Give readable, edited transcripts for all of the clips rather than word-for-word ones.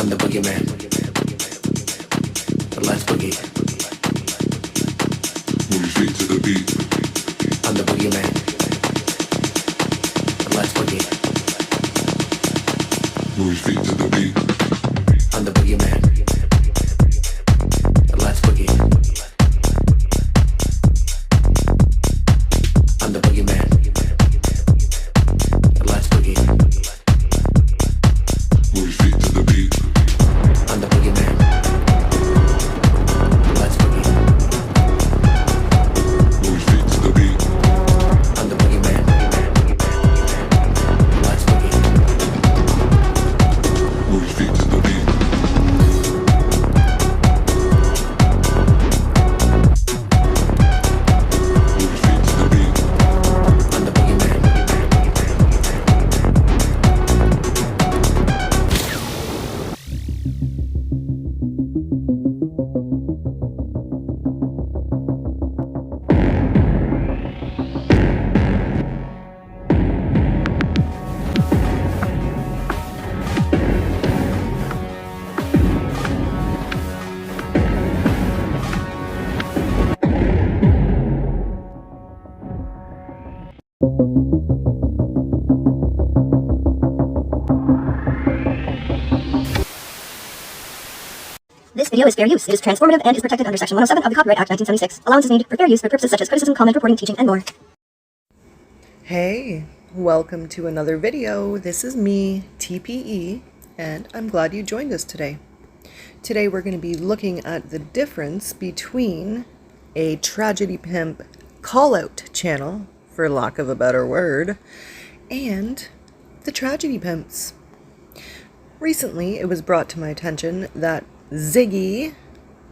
I'm the boogeyman. But let's boogie. Move your feet to the beat. I'm the boogeyman. But let's boogie. Move your feet to the beat. I'm the boogeyman. But let's boogie. I'm the boogeyman. But let's boogie. Move your feet to the beat. I'm the boogeyman. But let's boogie. Move your feet to the beat. I'm the boogeyman. But let's boogie. Move your feet to the beat. Move your feet to the beat. I'm the boogeyman. This video is fair use. It is transformative and is protected under Section 107 of the Copyright Act 1976. Allowance is needed for fair use for purposes such as criticism, comment, reporting, teaching, and more. Hey, welcome to another video. This is me, TPE, and I'm glad you joined us today. Today we're going to be looking at the difference between a Tragedy Pimp call-out channel, for lack of a better word, and the Tragedy Pimps. Recently, it was brought to my attention that Ziggy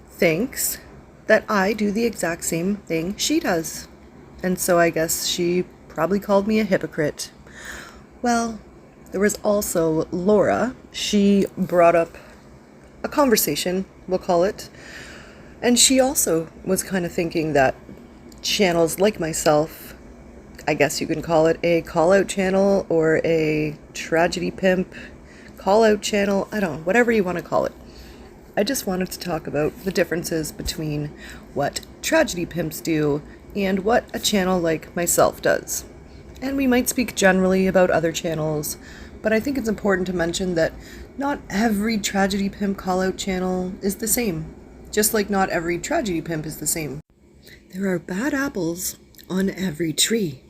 thinks that I do the exact same thing she does. And so I guess she probably called me a hypocrite. Well, there was also Laura. She brought up a conversation, we'll call it. And she also was kind of thinking that channels like myself, I guess you can call it a call-out channel or a Tragedy Pimp call-out channel, I don't know, whatever you want to call it. I just wanted to talk about the differences between what Tragedy Pimps do and what a channel like myself does. And we might speak generally about other channels, but I think it's important to mention that not every Tragedy Pimp call-out channel is the same, just like not every Tragedy Pimp is the same. There are bad apples on every tree.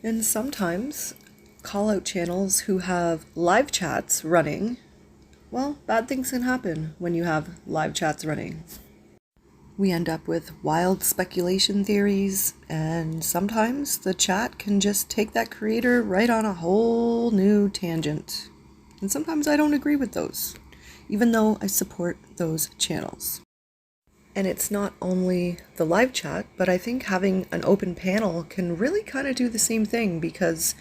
And sometimes call-out channels who have live chats running, well, bad things can happen when you have live chats running. We end up with wild speculation theories, and sometimes the chat can just take that creator right on a whole new tangent. And sometimes I don't agree with those, even though I support those channels. And it's not only the live chat, but I think having an open panel can really kind of do the same thing, because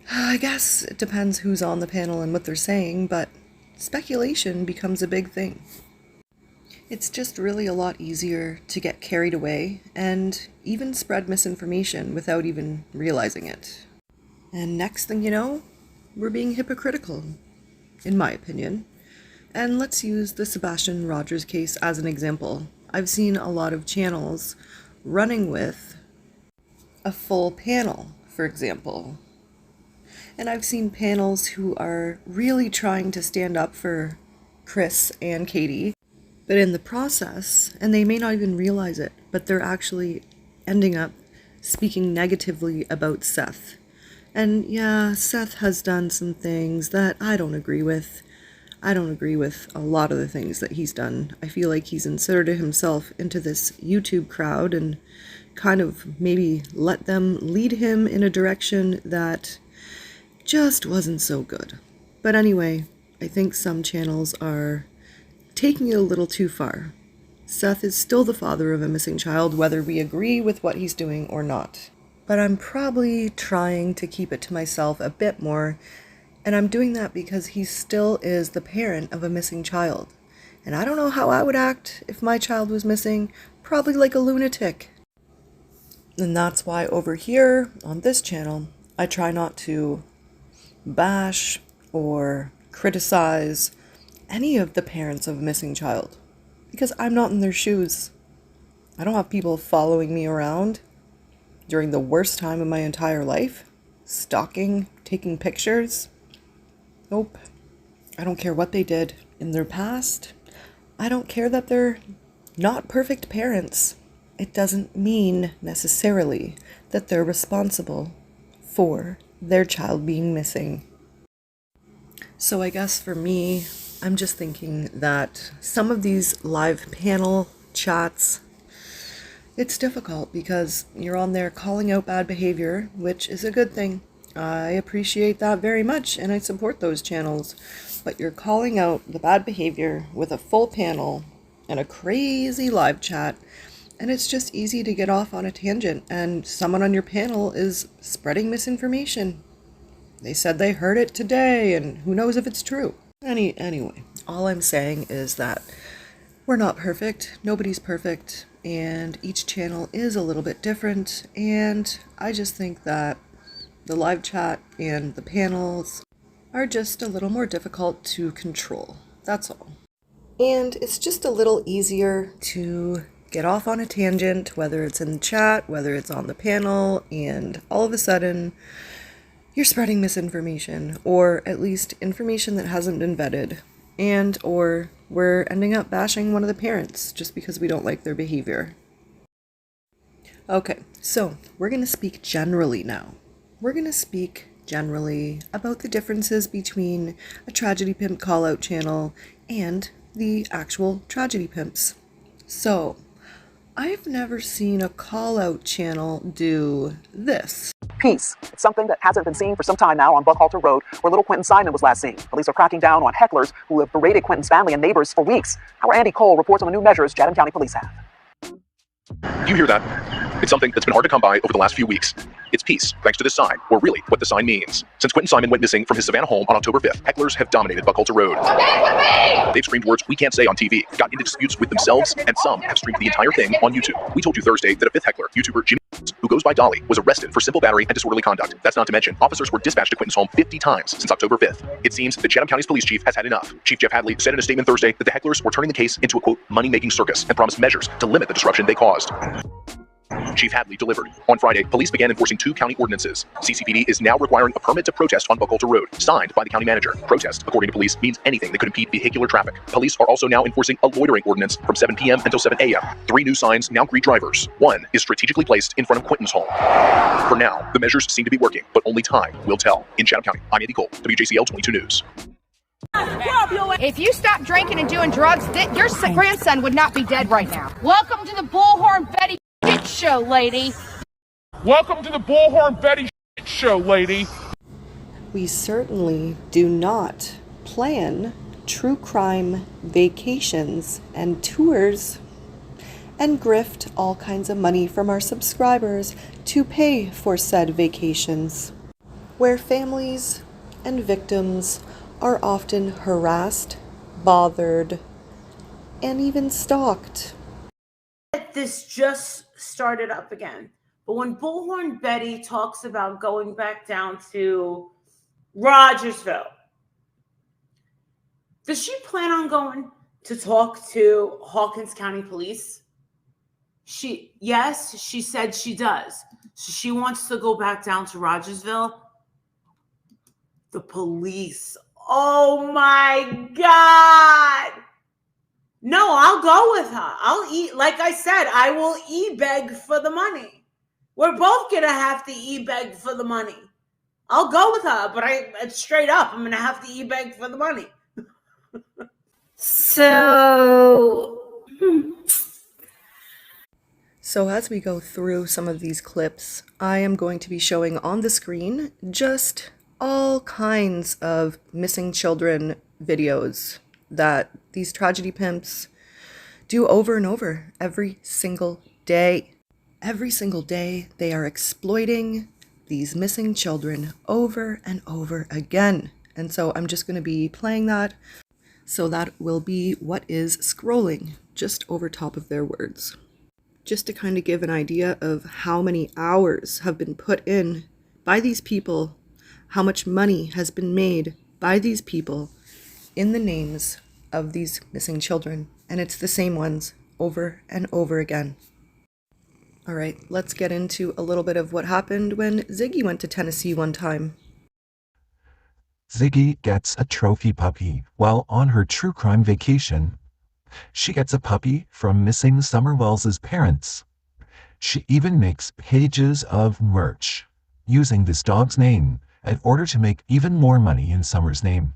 I guess it depends who's on the panel and what they're saying, but speculation becomes a big thing. It's just really a lot easier to get carried away and even spread misinformation without even realizing it. And next thing you know, we're being hypocritical, in my opinion. And let's use the Sebastian Rogers case as an example. I've seen a lot of channels running with a full panel, for example. And I've seen panels who are really trying to stand up for Chris and Katie, but in the process, and they may not even realize it, but they're actually ending up speaking negatively about Seth. And yeah, Seth has done some things that I don't agree with. I don't agree with a lot of the things that he's done. I feel like he's inserted himself into this YouTube crowd and kind of maybe let them lead him in a direction that just wasn't so good. But anyway, I think some channels are taking it a little too far. Seth is still the father of a missing child, whether we agree with what he's doing or not. But I'm probably trying to keep it to myself a bit more, and I'm doing that because he still is the parent of a missing child. And I don't know how I would act if my child was missing, probably like a lunatic. And that's why over here on this channel, I try not to bash or criticize any of the parents of a missing child because I'm not in their shoes. I don't have people following me around during the worst time of my entire life, stalking, taking pictures. Nope. I don't care what they did in their past. I don't care that they're not perfect parents. It doesn't mean necessarily that they're responsible for their child being missing. So I guess for me, I'm just thinking that some of these live panel chats, it's difficult because you're on there calling out bad behavior, which is a good thing. I appreciate that very much and I support those channels. But you're calling out the bad behavior with a full panel and a crazy live chat, and it's just easy to get off on a tangent, and someone on your panel is spreading misinformation. They said they heard it today, and who knows if it's true. Anyway, all I'm saying is that we're not perfect. Nobody's perfect, and each channel is a little bit different, and I just think that the live chat and the panels are just a little more difficult to control. That's all. And it's just a little easier to get off on a tangent, whether it's in the chat, whether it's on the panel, and all of a sudden you're spreading misinformation, or at least information that hasn't been vetted, and or we're ending up bashing one of the parents just because we don't like their behavior. Okay, so we're going to speak generally now. We're going to speak generally about the differences between a Tragedy Pimp call-out channel and the actual Tragedy Pimps. So, I've never seen a call-out channel do this. Peace. It's something that hasn't been seen for some time now on Buckhalter Road, where little Quentin Simon was last seen. Police are cracking down on hecklers who have berated Quentin's family and neighbors for weeks. Our Andy Cole reports on the new measures Chatham County Police have. You hear that? It's something that's been hard to come by over the last few weeks. It's peace, thanks to this sign, or really, what the sign means. Since Quentin Simon went missing from his Savannah home on October 5th, hecklers have dominated Buckhalter Road. They've screamed words we can't say on TV, got into disputes with themselves, and some have streamed the entire thing on YouTube. We told you Thursday that a fifth heckler, YouTuber Jimmy, who goes by Dolly, was arrested for simple battery and disorderly conduct. That's not to mention, officers were dispatched to Quentin's home 50 times since October 5th. It seems that Chatham County's police chief has had enough. Chief Jeff Hadley said in a statement Thursday that the hecklers were turning the case into a, quote, money-making circus and promised measures to limit the disruption they caused. Chief Hadley delivered. On Friday, police began enforcing 2 county ordinances. CCPD is now requiring a permit to protest on Buckhalter Road, signed by the county manager. Protest, according to police, means anything that could impede vehicular traffic. Police are also now enforcing a loitering ordinance from 7 p.m. until 7 a.m. 3 new signs now greet drivers. One is strategically placed in front of Quentin's home. For now, the measures seem to be working, but only time will tell. In Chatham County, I'm Andy Cole, WJCL 22 News. If you stop drinking and doing drugs, your grandson would not be dead right now. Welcome to the bullhornbetty show, lady. Welcome to the bullhornbetty show, lady. We certainly do not plan true crime vacations and tours and grift all kinds of money from our subscribers to pay for said vacations, where families and victims are often harassed, bothered, and even stalked. This just started up again. But when Bullhorn Betty talks about going back down to Rogersville, does she plan on going to talk to Hawkins County Police? Yes, she said she does. So she wants to go back down to Rogersville. The police. Oh my God. No, I'll go with her. I'll eat. Like I said, I will e-beg for the money. We're both going to have to e-beg for the money. I'll go with her, but it's straight up. I'm going to have to e-beg for the money. So as we go through some of these clips, I am going to be showing on the screen just all kinds of missing children videos that these Tragedy Pimps do over and over every single day. Every single day they are exploiting these missing children over and over again. And so I'm just going to be playing that. So that will be what is scrolling just over top of their words. Just to kind of give an idea of how many hours have been put in by these people, how much money has been made by these people, in the names of these missing children, and it's the same ones over and over again. All right, let's get into a little bit of what happened when Ziggy went to Tennessee one time. Ziggy gets a trophy puppy while on her true crime vacation. She gets a puppy from missing Summer Wells's parents. She even makes pages of merch using this dog's name in order to make even more money in Summer's name.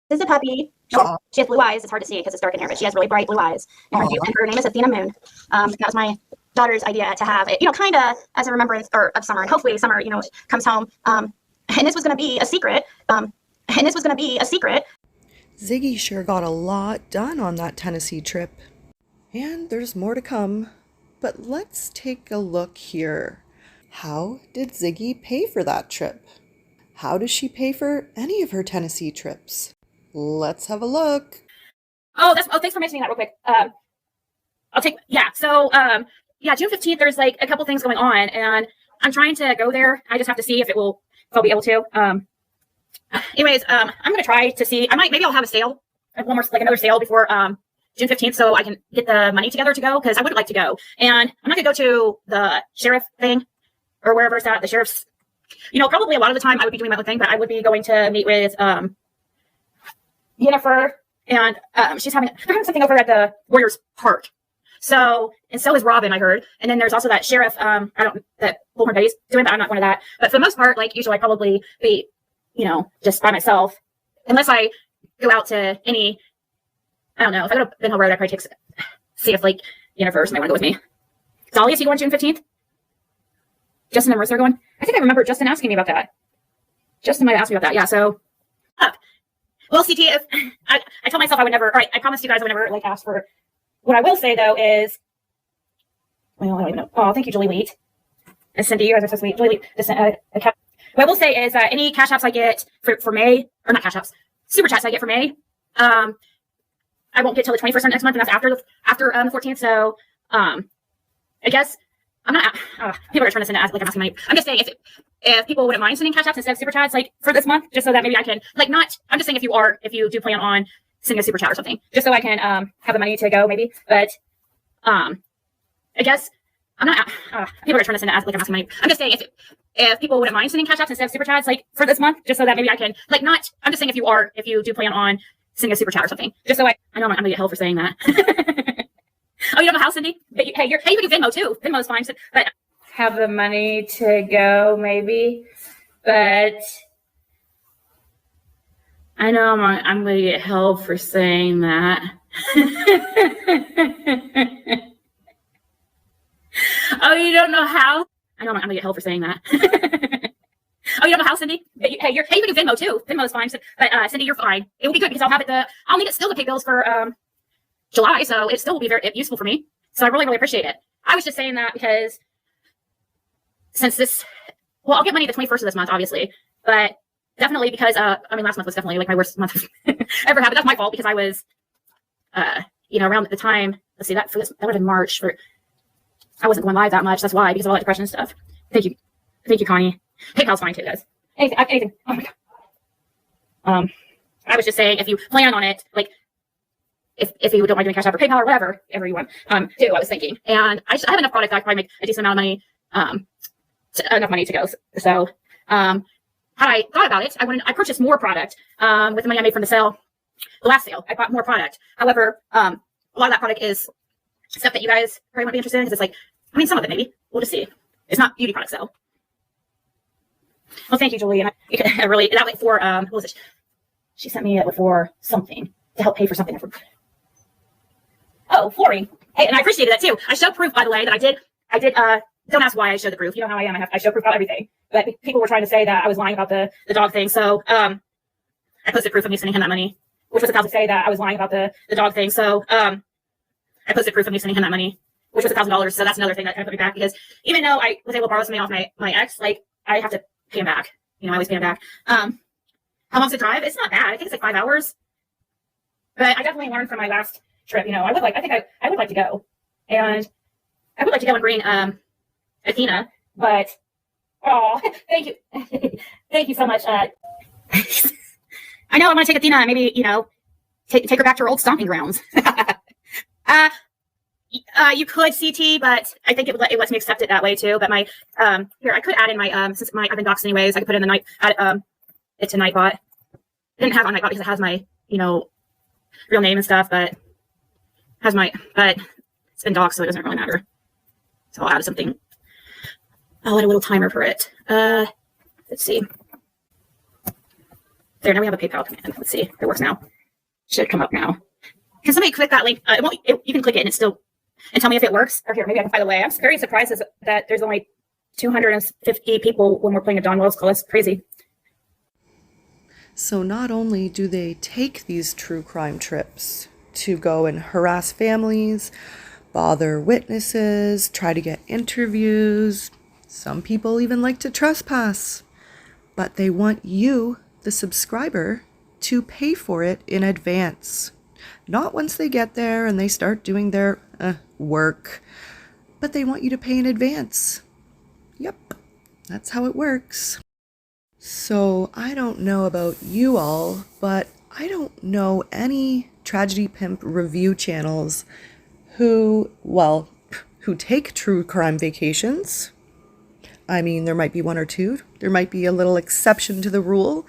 This is a puppy. She has blue eyes. It's hard to see because it's dark in here, but she has really bright blue eyes. And her name is Athena Moon. That was my daughter's idea to have it, kind of as a remembrance of Summer. And hopefully Summer, comes home. And this was going to be a secret. Ziggy sure got a lot done on that Tennessee trip. And there's more to come. But let's take a look here. How did Ziggy pay for that trip? How does she pay for any of her Tennessee trips? Let's have a look. Thanks for mentioning that real quick. June 15th, there's like a couple things going on, and I'm trying to go there. I just have to see if I'll be able to. I'm going to try to see. Maybe I'll have a sale, another sale before June 15th, so I can get the money together to go, because I would like to go. And I'm not going to go to the sheriff thing or wherever it's at, the sheriff's. Probably a lot of the time I would be doing my own thing, but I would be going to meet with Jennifer, and they're having something over at the Warriors Park. So is Robin, I heard. And then there's also that sheriff, that bullhornbetty's doing, but I'm not one of that. But for the most part, usually I probably be, just by myself, unless I go out to any, I don't know, if I go to Ben Hill Road, I'd probably see if Jennifer or somebody want to go with me. Dolly, is he going June 15th? Justin and Marissa are going? I think I remember Justin asking me about that. Justin might have asked me about that. Yeah, so well, CT, if I told myself I would never, all right, I promised you guys I would never ask for. What I will say though is, well, I don't even know. Oh, thank you, Julie Wheat. And Cindy, you guys are so sweet. Julie Wheat, what I will say is any cash apps I get for May, or not cash apps, super chats I get for May, I won't get till the 21st of next month, and that's after the 14th. So I guess I'm not, people are trying to send it as I'm asking money. I'm just saying if people wouldn't mind sending cash apps instead of super chats for this month, just so that maybe I can I'm just saying if you do plan on sending a super chat or something, just so I can have the money to go maybe. But I guess I'm not, people are trying to send it as I'm asking money. I'm just saying if people wouldn't mind sending cash apps instead of super chats for this month, just so that maybe I can I'm just saying if you do plan on sending a super chat or something, just so I know I'm gonna get hell for saying that. Oh, you don't know how, Cindy? But you can do Venmo too. Venmo's fine. But Have the money to go maybe, but I know I'm going to get hell for saying that. Oh, you don't know how? I know I'm going to get hell for saying that. Oh, you don't know how, Cindy? But you can do Venmo too. Venmo's fine. But Cindy, you're fine. It will be good because I'll need it still to pay bills for July, so it still will be very useful for me. So I really, really appreciate it. I was just saying that because since I'll get money the 21st of this month, obviously, but definitely because, last month was definitely my worst month I've ever had, but that's my fault because I was, around the time, let's see, that would have been March I wasn't going live that much. That's why, because of all that depression and stuff. Thank you, Connie. PayPal's fine too, guys. Anything. Oh my God. I was just saying, if you plan on it, if you don't mind doing Cash App or PayPal or whatever you want, too, I was thinking. And I have enough product that I could probably make a decent amount of money, enough money to go. So, had I thought about it, I purchased more product, with the money I made from the last sale. I bought more product. However, a lot of that product is stuff that you guys probably won't be interested in, because it's some of it maybe. We'll just see. It's not beauty products though. Well, thank you, Julie. And that went for, what was it? She sent me it for something to help pay for something. Oh, flooring. Hey, and I appreciated that too. I showed proof, by the way, that I did, don't ask why I showed the proof. You know how I am. I show proof about everything. But people were trying to say that I was lying about the dog thing. So, I posted proof of me sending him that money, which was $1,000. So, I posted proof of me sending him that money, which was $1,000. So that's another thing that kind of put me back, because even though I was able to borrow something off my ex, I have to pay him back. I always pay him back. How long's the drive? It's not bad. I think it's 5 hours. But I definitely learned from my last trip. I would like to go. And I would like to go and bring Athena, but thank you. Thank you so much. I I know I want to take Athena and maybe, take her back to her old stomping grounds. You could CT, but I think it lets me accept it that way too. But my here, I could add in my since I've been doxxed anyways, I could put in the night add it to Nightbot. I didn't have it on Nightbot because it has my real name and stuff, but it's been doxxed, so it doesn't really matter. So I'll add something. I'll add a little timer for it. Let's see. There, now we have a PayPal command. Let's see if it works now. Should come up now. Can somebody click that link? You can click it and tell me if it works. Or here, maybe I can find a way. I'm very surprised that there's only 250 people when we're playing a Don Wells call. That's crazy. So not only do they take these true crime trips to go and harass families, bother witnesses, try to get interviews, some people even like to trespass, but they want you, the subscriber, to pay for it in advance. Not once they get there and they start doing their work, but they want you to pay in advance. Yep, that's how it works. So I don't know about you all, but I don't know any Tragedy Pimp review channels who take true crime vacations. I mean, there might be one or two. There might be a little exception to the rule.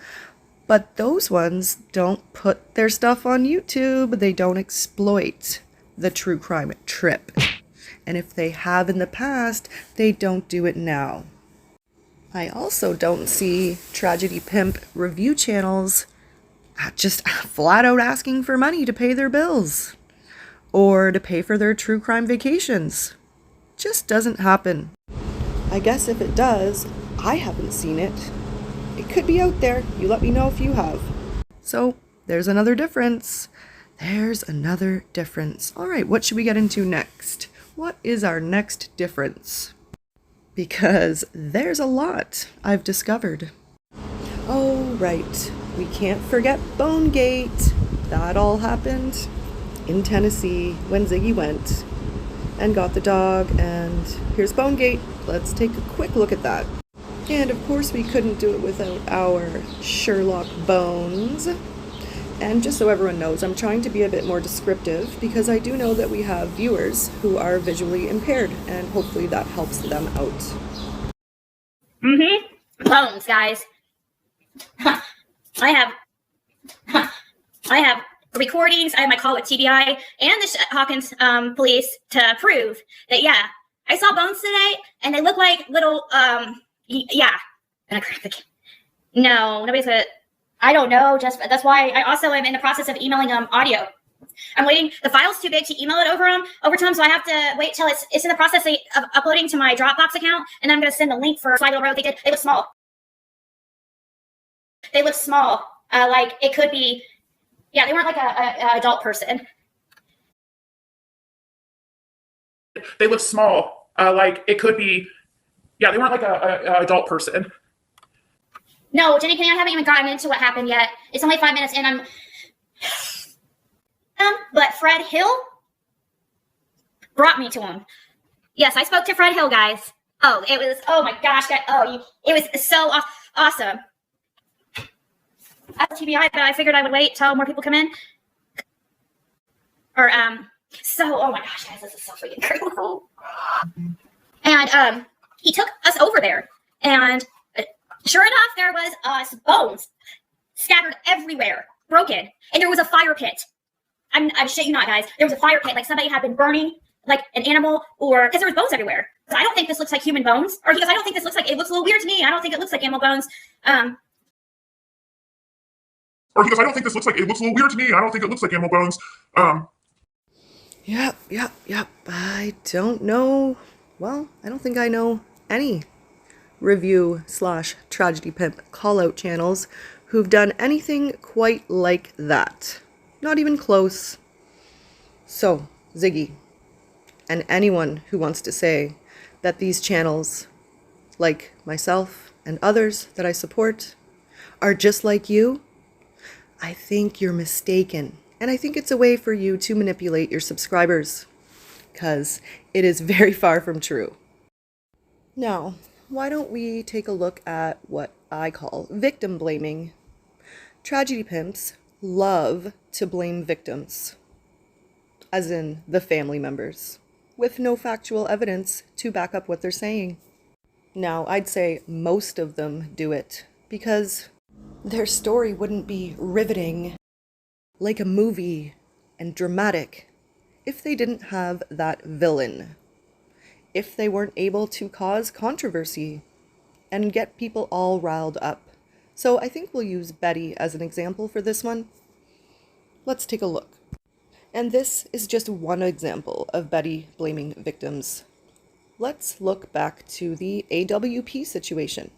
But those ones don't put their stuff on YouTube. They don't exploit the true crime trip. And if they have in the past, they don't do it now. I also don't see Tragedy Pimp review channels just flat out asking for money to pay their bills or to pay for their true crime vacations. Just doesn't happen. I guess if it does, I haven't seen it. It could be out there. You let me know if you have. So there's another difference. There's another difference. All right, what should we get into next? What is our next difference? Because there's a lot I've discovered. Oh, right. We can't forget Bonegate. That all happened in Tennessee when Ziggy went and got the dog. And here's Bonegate. Let's take a quick look at that. And of course we couldn't do it without our Sherlock Bones. And just so everyone knows, I'm trying to be a bit more descriptive because I do know that we have viewers who are visually impaired, and hopefully that helps them out. Bones, guys. I have recordings. I have my call with TBI and the Hawkins police to prove that, yeah, I saw bones today, and they look like little, yeah. No, nobody's gonna. I don't know. Just that's why I also am in the process of emailing audio. I'm waiting. The file's too big to email it over to them, so I have to wait till it's in the process of uploading to my Dropbox account, and I'm gonna send the link for Flywheel Road. They look small. They look small. Like it could be. Yeah, they weren't like a adult person. They look small. Like it could be. Yeah, they weren't like a adult person. No, Jenny, I haven't even gotten into what happened yet. It's only 5 minutes in. But Fred Hill brought me to him. Yes, I spoke to Fred Hill, guys. Oh, it was. Oh my gosh, it was so awesome. I was TBI, but I figured I would wait till more people come in. Or so. Oh my gosh, guys, this is so freaking cool. And he took us over there, and sure enough, there was bones scattered everywhere, broken, and there was a fire pit. I'm shit you not, guys. There was a fire pit, like somebody had been burning like an animal, or because there was bones everywhere. So I don't think this looks like human bones, or because I don't think this looks like it looks a little weird to me. I don't think it looks like animal bones. Or because I don't think this looks like it looks a little weird to me. I don't think it looks like animal bones. Yep. I don't know. Well, I don't think I know any review/Tragedy Pimp call-out channels who've done anything quite like that. Not even close. So, Ziggy, and anyone who wants to say that these channels, like myself and others that I support, are just like you, I think you're mistaken. And I think it's a way for you to manipulate your subscribers, because it is very far from true. Now, why don't we take a look at what I call victim blaming? Tragedy pimps love to blame victims, as in the family members, with no factual evidence to back up what they're saying. Now, I'd say most of them do it because their story wouldn't be riveting like a movie and dramatic if they didn't have that villain, if they weren't able to cause controversy and get people all riled up. So I think we'll use Betty as an example for this one. Let's take a look. And this is just one example of Betty blaming victims. Let's look back to the AWP situation.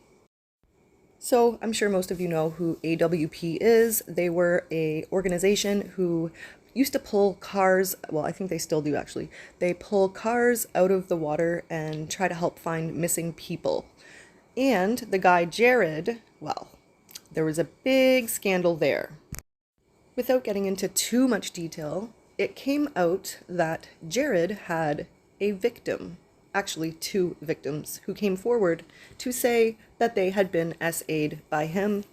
So I'm sure most of you know who AWP is. They were an organization who used to pull cars, well, I think they still do actually. They pull cars out of the water and try to help find missing people. And the guy Jared, well, there was a big scandal there. Without getting into too much detail, it came out that Jared had a victim, actually 2 victims, who came forward to say that they had been SA'd by him,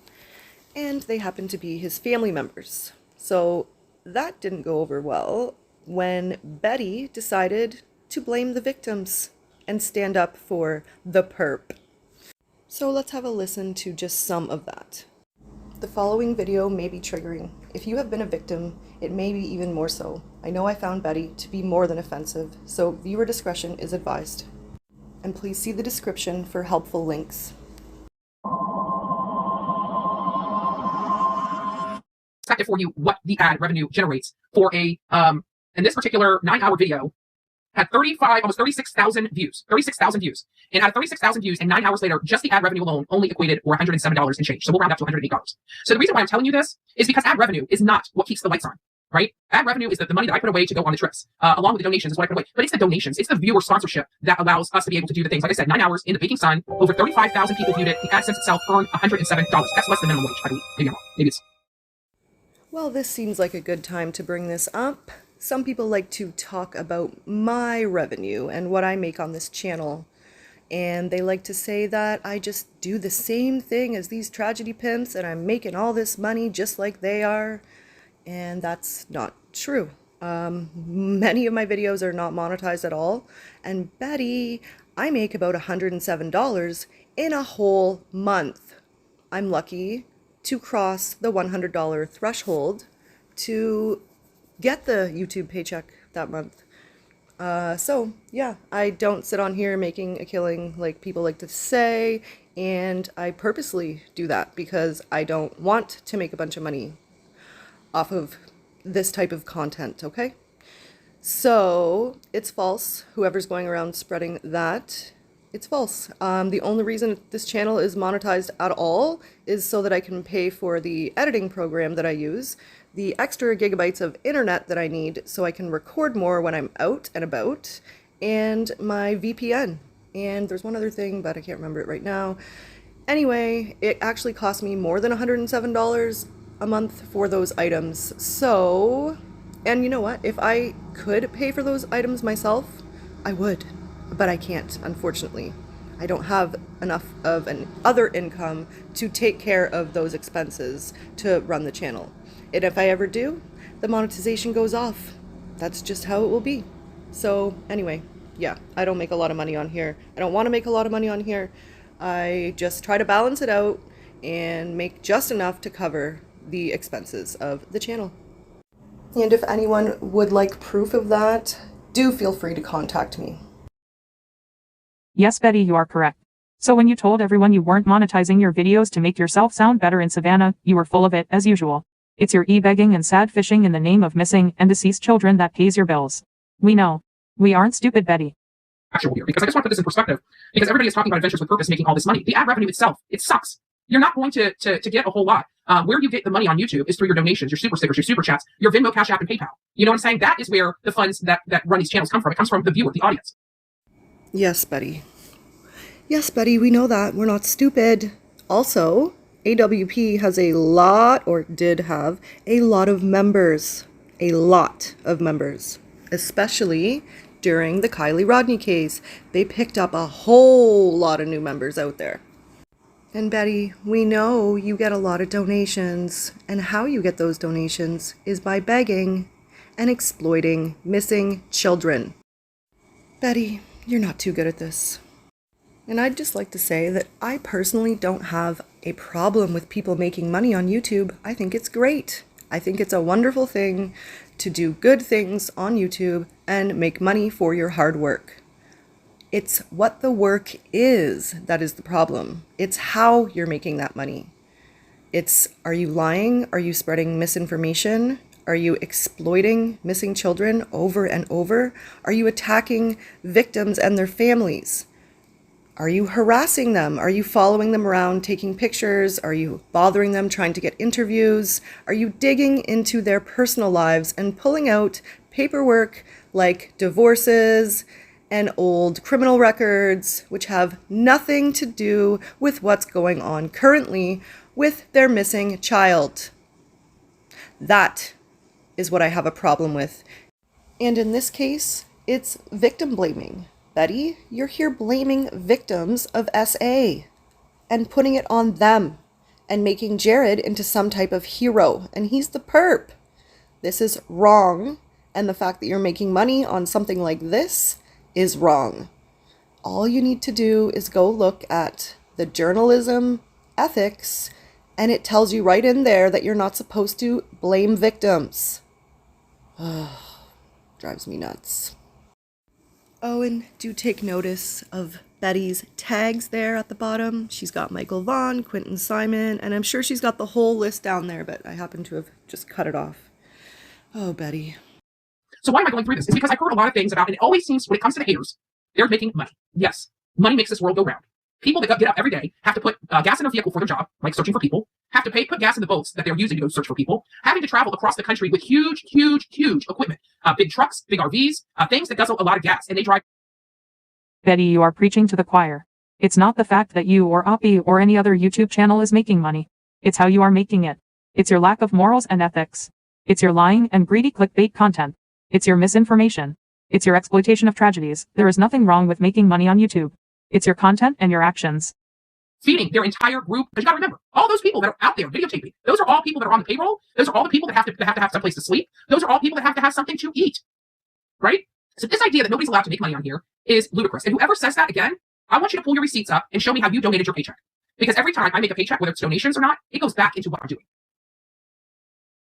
and they happened to be his family members. So that didn't go over well when Betty decided to blame the victims and stand up for the perp. So let's have a listen to just some of that. The following video may be triggering. If you have been a victim, it may be even more so. I know I found Betty to be more than offensive, so viewer discretion is advised. And please see the description for helpful links. Perspective for you what the ad revenue generates for a in this particular 9-hour video had almost 36,000 views. 36,000 views. And out of 36,000 views and 9 hours later, just the ad revenue alone only equated for $107 and change. So we'll round up to $108. So the reason why I'm telling you this is because ad revenue is not what keeps the lights on, right? Ad revenue is the money that I put away to go on the trips, along with the donations is what I put away. But it's the donations, it's the viewer sponsorship that allows us to be able to do the things. Like I said, 9 hours in the baking sun, over 35,000 people viewed it. The AdSense itself earned $107. That's less than minimum wage, I believe. Maybe I'm wrong. Maybe it's... Well, this seems like a good time to bring this up. Some people like to talk about my revenue and what I make on this channel. And they like to say that I just do the same thing as these tragedy pimps and I'm making all this money just like they are. And that's not true. Many of my videos are not monetized at all. And Betty, I make about $107 in a whole month. I'm lucky to cross the $100 threshold to get the YouTube paycheck that month. So yeah, I don't sit on here making a killing like people like to say, and I purposely do that because I don't want to make a bunch of money off of this type of content, okay? So it's false. Whoever's going around spreading that, it's false. The only reason this channel is monetized at all is so that I can pay for the editing program that I use, the extra gigabytes of internet that I need so I can record more when I'm out and about, and my VPN. And there's one other thing, but I can't remember it right now. Anyway, it actually cost me more than $107 a month for those items. So, and you know what? If I could pay for those items myself, I would, but I can't, unfortunately. I don't have enough of an other income to take care of those expenses to run the channel. And if I ever do, the monetization goes off. That's just how it will be. So anyway, yeah, I don't make a lot of money on here. I don't want to make a lot of money on here. I just try to balance it out and make just enough to cover the expenses of the channel. And if anyone would like proof of that, do feel free to contact me. Yes, Betty, you are correct. So when you told everyone you weren't monetizing your videos to make yourself sound better in Savannah, you were full of it as usual. It's your e-begging and sad fishing in the name of missing and deceased children that pays your bills. We know. We aren't stupid, Betty. Actual here, because I just want to put this in perspective, because everybody is talking about Adventures with Purpose making all this money. The ad revenue itself, it sucks. You're not going to get a whole lot. Where you get the money on YouTube is through your donations, your super stickers, your super chats, your Venmo, Cash App, and PayPal. You know what I'm saying? That is where the funds that run these channels come from. It comes from the viewer, the audience. Yes, Betty. Yes, Betty, we know that. We're not stupid. Also, AWP has a lot, or did have, a lot of members. A lot of members. Especially during the Kylie Rodney case. They picked up a whole lot of new members out there. And Betty, we know you get a lot of donations, and how you get those donations is by begging and exploiting missing children. Betty, you're not too good at this. And I'd just like to say that I personally don't have a problem with people making money on YouTube. I think it's great. I think it's a wonderful thing to do good things on YouTube and make money for your hard work. It's what the work is that is the problem. It's how you're making that money. It's, are you lying? Are you spreading misinformation? Are you exploiting missing children over and over? Are you attacking victims and their families? Are you harassing them? Are you following them around, taking pictures? Are you bothering them, trying to get interviews? Are you digging into their personal lives and pulling out paperwork like divorces and old criminal records, which have nothing to do with what's going on currently with their missing child? That is what I have a problem with. And in this case, it's victim blaming. Betty, you're here blaming victims of SA and putting it on them and making Jared into some type of hero, and he's the perp. This is wrong, and the fact that you're making money on something like this is wrong. All you need to do is go look at the journalism ethics, and it tells you right in there that you're not supposed to blame victims. Drives me nuts. Oh, and do take notice of Betty's tags there at the bottom. She's got Michael Vaughn, Quentin Simon, and I'm sure she's got the whole list down there, but I happen to have just cut it off. Oh, Betty. So why am I going through this? It's because I've heard a lot of things about, and it always seems when it comes to the haters, they're making money. Yes, money makes this world go round. People that get up every day have to put gas in their vehicle for their job, like searching for people, have to put gas in the boats that they're using to go search for people, having to travel across the country with huge equipment, big trucks, big RVs, things that guzzle a lot of gas, and they drive. Betty, you are preaching to the choir. It's not the fact that you or Oppie or any other YouTube channel is making money. It's how you are making it. It's your lack of morals and ethics. It's your lying and greedy clickbait content. It's your misinformation. It's your exploitation of tragedies. There is nothing wrong with making money on YouTube. It's your content and your actions. Feeding their entire group. Because you gotta remember, all those people that are out there videotaping, those are all people that are on the payroll. Those are all the people that have to have some place to sleep. Those are all people that have to have something to eat. Right? So this idea that nobody's allowed to make money on here is ludicrous. And whoever says that again, I want you to pull your receipts up and show me how you donated your paycheck. Because every time I make a paycheck, whether it's donations or not, it goes back into what I'm doing.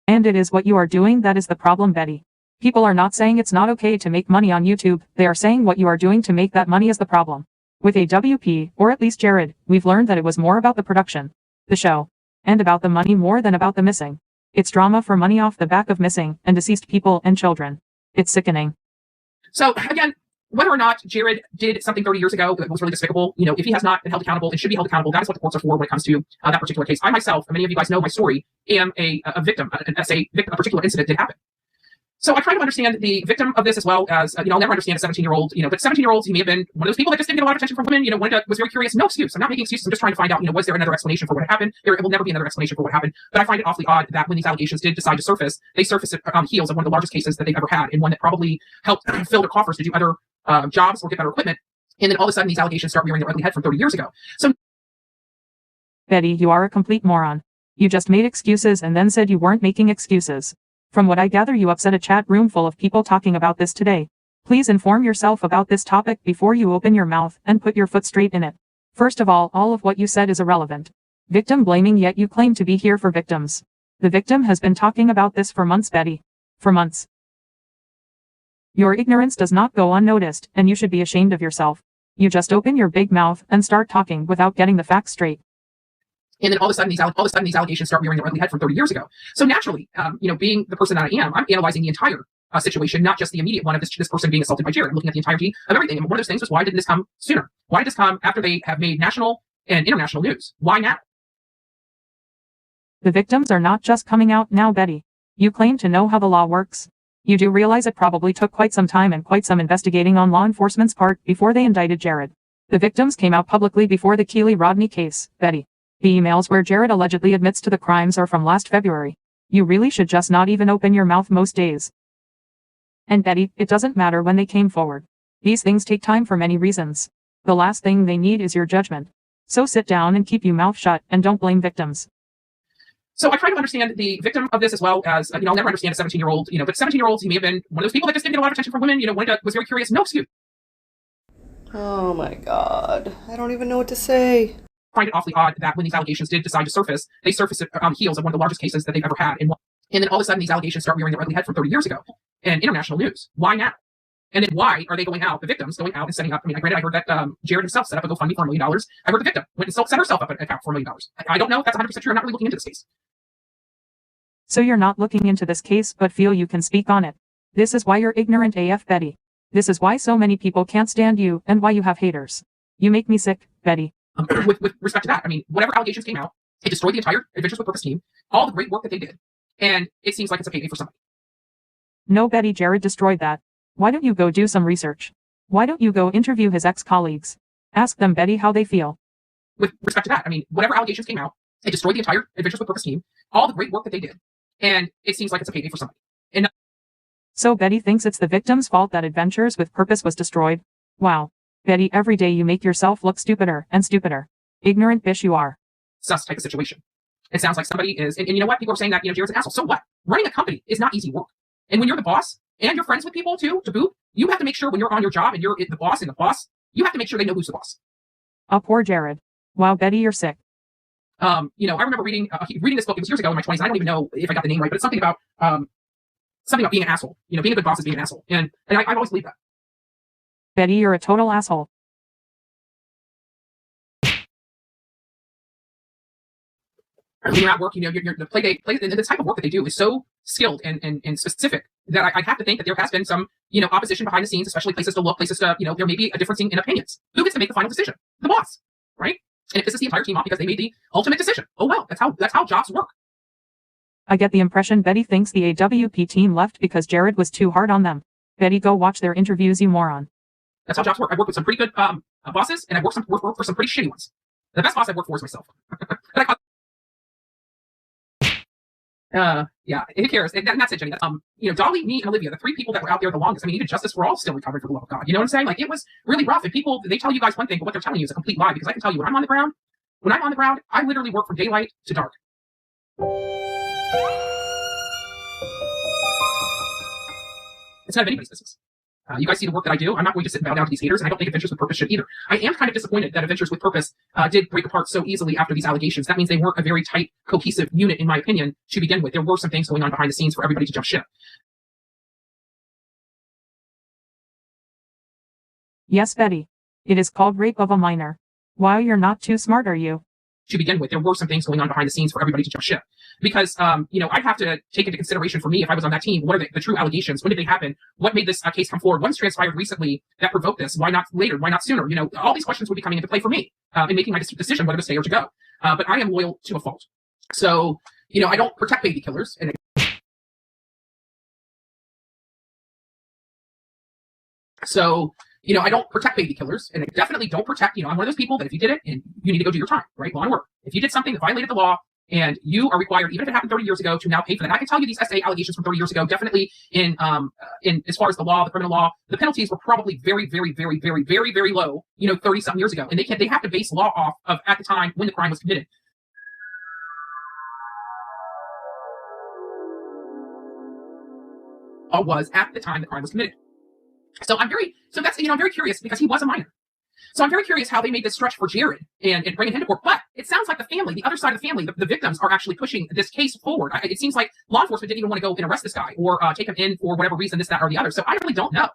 And it is what you are doing that is the problem, Betty. People are not saying it's not okay to make money on YouTube. They are saying what you are doing to make that money is the problem. With AWP, or at least Jared, we've learned that it was more about the production, the show, and about the money more than about the missing. It's drama for money off the back of missing and deceased people and children. It's sickening. So again, whether or not Jared did something 30 years ago that was really despicable, if he has not been held accountable and should be held accountable, that is what the courts are for when it comes to that particular case. I myself, and many of you guys know my story, am a victim, a particular incident did happen. So I try to understand the victim of this as well as, I'll never understand a 17-year-old, but 17-year-olds, he may have been one of those people that just didn't get a lot of attention from women, was very curious. No excuse. I'm not making excuses. I'm just trying to find out, was there another explanation for what had happened? There will never be another explanation for what happened. But I find it awfully odd that when these allegations did decide to surface, they surfaced at heels of one of the largest cases that they've ever had, and one that probably helped fill their coffers to do other jobs or get better equipment. And then all of a sudden, these allegations start rearing their ugly head from 30 years ago. So, Betty, you are a complete moron. You just made excuses and then said you weren't making excuses. From what I gather, you upset a chat room full of people talking about this today. Please inform yourself about this topic before you open your mouth and put your foot straight in it. First of all of what you said is irrelevant. Victim blaming, yet you claim to be here for victims. The victim has been talking about this for months, Betty. For months. Your ignorance does not go unnoticed, and you should be ashamed of yourself. You just open your big mouth and start talking without getting the facts straight. And then all of a sudden, these allegations start rearing their ugly head from 30 years ago. So naturally, being the person that I am, I'm analyzing the entire situation, not just the immediate one of this person being assaulted by Jared. I'm looking at the entirety of everything. And one of those things was, why didn't this come sooner? Why did this come after they have made national and international news? Why now? The victims are not just coming out now, Betty. You claim to know how the law works. You do realize it probably took quite some time and quite some investigating on law enforcement's part before they indicted Jared. The victims came out publicly before the Keely Rodney case, Betty. The emails where Jared allegedly admits to the crimes are from last February. You really should just not even open your mouth most days. And Betty, it doesn't matter when they came forward. These things take time for many reasons. The last thing they need is your judgment. So sit down and keep your mouth shut and don't blame victims. So I try to understand the victim of this as well as, I'll never understand a 17-year-old, but 17-year-olds, he may have been one of those people that just didn't get a lot of attention from women, was very curious, no excuse. Oh my god. I don't even know what to say. I find it awfully odd that when these allegations did decide to surface, they surfaced on the heels of one of the largest cases that they've ever had. And then all of a sudden these allegations start rearing their ugly head from 30 years ago. And international news. Why now? And then why are they going out, the victims going out and setting up, granted, I heard that Jared himself set up a GoFundMe for $1 million. I heard the victim went and set herself up an account for $1 million. I don't know if that's 100% true. I'm not really looking into this case. So you're not looking into this case but feel you can speak on it. This is why you're ignorant AF, Betty. This is why so many people can't stand you and why you have haters. You make me sick, Betty. With respect to that, whatever allegations came out, it destroyed the entire Adventures with Purpose team, all the great work that they did, and it seems like it's a payday for somebody. No, Betty, Jared destroyed that. Why don't you go do some research? Why don't you go interview his ex-colleagues? Ask them, Betty, how they feel. With respect to that, whatever allegations came out, it destroyed the entire Adventures with Purpose team, all the great work that they did, and it seems like it's a payday for somebody. And so Betty thinks it's the victim's fault that Adventures with Purpose was destroyed? Wow. Betty, every day you make yourself look stupider and stupider. Ignorant bitch you are. Sus type of situation. It sounds like somebody is, and you know what? People are saying that, Jared's an asshole. So what? Running a company is not easy work. And when you're the boss, and you're friends with people too, to boot, you have to make sure when you're on your job and you're the boss, you have to make sure they know who's the boss. Oh, poor Jared. Wow, Betty, you're sick. I remember reading this book, it was years ago in my 20s, and I don't even know if I got the name right, but it's something about being an asshole. Being a good boss is being an asshole. And I've always believed that. Betty, you're a total asshole. When you're at work, the the type of work that they do is so skilled and specific that I have to think that there has been some, opposition behind the scenes, especially places to look, places to, there may be a difference in opinions. Who gets to make the final decision? The boss, right? And it pisses the entire team off because they made the ultimate decision. Oh well, that's how jobs work. I get the impression Betty thinks the AWP team left because Jared was too hard on them. Betty, go watch their interviews, you moron. That's how jobs work. I've worked with some pretty good bosses, and I've worked for some pretty shitty ones. The best boss I've worked for is myself. Yeah, who cares? And that's it, Jenny. Dolly, me, and Olivia, the three people that were out there the longest. Even Justice for All still recovered, for the love of God. You know what I'm saying? Like, it was really rough. And people, they tell you guys one thing, but what they're telling you is a complete lie. Because I can tell you, when I'm on the ground, I literally work from daylight to dark. It's none of anybody's business. You guys see the work that I do. I'm not going to sit and bow down to these haters, and I don't think Adventures with Purpose should either. I am kind of disappointed that Adventures with Purpose did break apart so easily after these allegations. That means they weren't a very tight, cohesive unit, in my opinion, to begin with. There were some things going on behind the scenes for everybody to jump ship. Yes, Betty. It is called rape of a minor. Wow, you're not too smart, are you? To begin with, there were some things going on behind the scenes for everybody to jump ship. Because, I'd have to take into consideration for me, if I was on that team, what are the true allegations? When did they happen? What made this case come forward? What's transpired recently that provoked this? Why not later? Why not sooner? All these questions would be coming into play for me in making my decision whether to stay or to go. But I am loyal to a fault. So, I don't protect baby killers. And I don't protect baby killers, and I definitely don't protect, I'm one of those people that if you did it, and you need to go do your time, right? Law and work. If you did something that violated the law, and you are required, even if it happened 30 years ago, to now pay for that. And I can tell you these SA allegations from 30 years ago, definitely in as far as the law, the criminal law, the penalties were probably very, very, very, very, very, very low, 30-something years ago. And they have to base law off of at the time when the crime was committed. Was at the time the crime was committed. So I'm very curious because he was a minor. So I'm very curious how they made this stretch for Jared and bringing him to court. But it sounds like the family, the other side of the family, the victims are actually pushing this case forward. It seems like law enforcement didn't even want to go and arrest this guy or take him in for whatever reason, this, that, or the other. So I really don't know.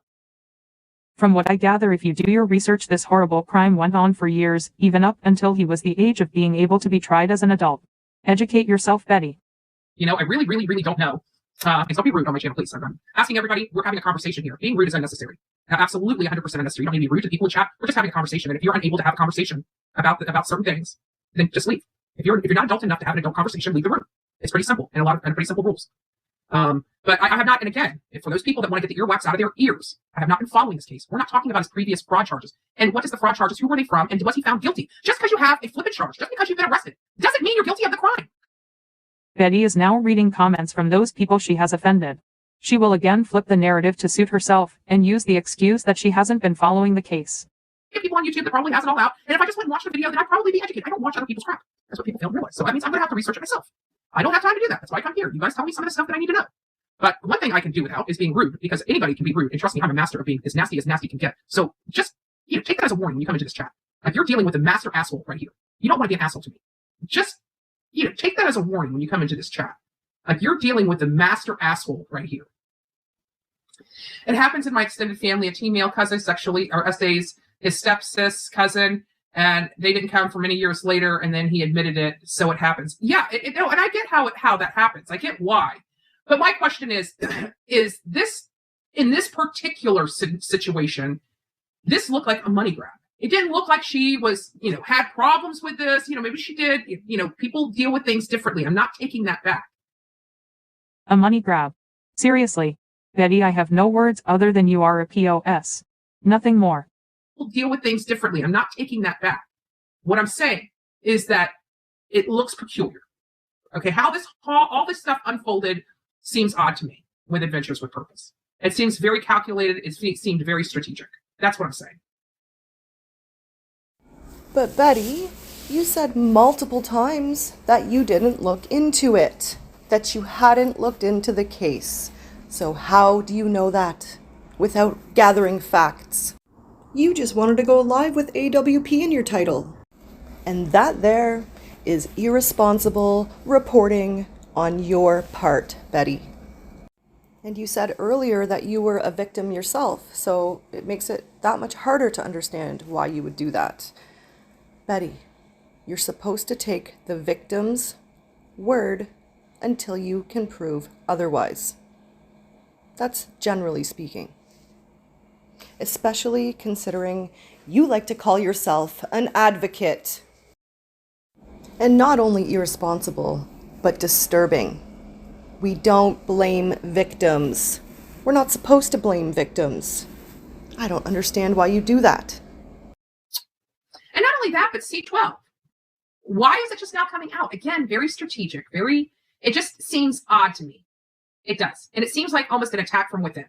From what I gather, if you do your research, this horrible crime went on for years, even up until he was the age of being able to be tried as an adult. Educate yourself, Betty. I really, really, really don't know. And don't be rude on my channel, please. I'm asking everybody, we're having a conversation here. Being rude is unnecessary. Absolutely 100% unnecessary. You don't need to be rude to people in chat. We're just having a conversation. And if you're unable to have a conversation about certain things, then just leave. If you're not adult enough to have an adult conversation, leave the room. It's pretty simple and pretty simple rules. But I have not, and again, for those people that want to get the earwax out of their ears, I have not been following this case. We're not talking about his previous fraud charges. And what is the fraud charges? Who were they from? And was he found guilty? Just because you have a flippant charge, just because you've been arrested, doesn't mean you're guilty of the crime. Betty is now reading comments from those people she has offended. She will again flip the narrative to suit herself and use the excuse that she hasn't been following the case. people on YouTube that probably has it all out. And if I just went and watched a video, then I'd probably be educated. I don't watch other people's crap. That's what people fail to realize. So that means I'm going to have to research it myself. I don't have time to do that. That's why I come here. You guys tell me some of the stuff that I need to know. But one thing I can do without is being rude, because anybody can be rude. And trust me, I'm a master of being as nasty can get. So just, take that as a warning when you come into this chat. Like, you're dealing with a master asshole right here. You don't want to be an asshole to me. Just, take that as a warning when you come into this chat. Like, you're dealing with the master asshole right here. It happens in my extended family. A teen male cousin sexually or essays his stepsis cousin, and they didn't come for many years later, and then he admitted it. So it happens. Yeah, no, and I get how that happens. I get why. But my question is this, in this particular situation, this looked like a money grab. It didn't look like she was, had problems with this. Maybe she did. People deal with things differently. I'm not taking that back. A money grab. Seriously, Betty, I have no words other than you are a POS. Nothing more. People deal with things differently. I'm not taking that back. What I'm saying is that it looks peculiar. Okay, how all this stuff unfolded seems odd to me with Adventures with Purpose. It seems very calculated. It seemed very strategic. That's what I'm saying. But Betty, you said multiple times that you didn't look into it, that you hadn't looked into the case. So how do you know that without gathering facts? You just wanted to go live with AWP in your title. And that there is irresponsible reporting on your part, Betty. And you said earlier that you were a victim yourself, so it makes it that much harder to understand why you would do that. Betty, you're supposed to take the victim's word until you can prove otherwise. That's generally speaking. Especially considering you like to call yourself an advocate. And not only irresponsible, but disturbing. We don't blame victims. We're not supposed to blame victims. I don't understand why you do that. And not only that, but C12. Why is it just now coming out? Again, very strategic, it just seems odd to me. It does. And it seems like almost an attack from within.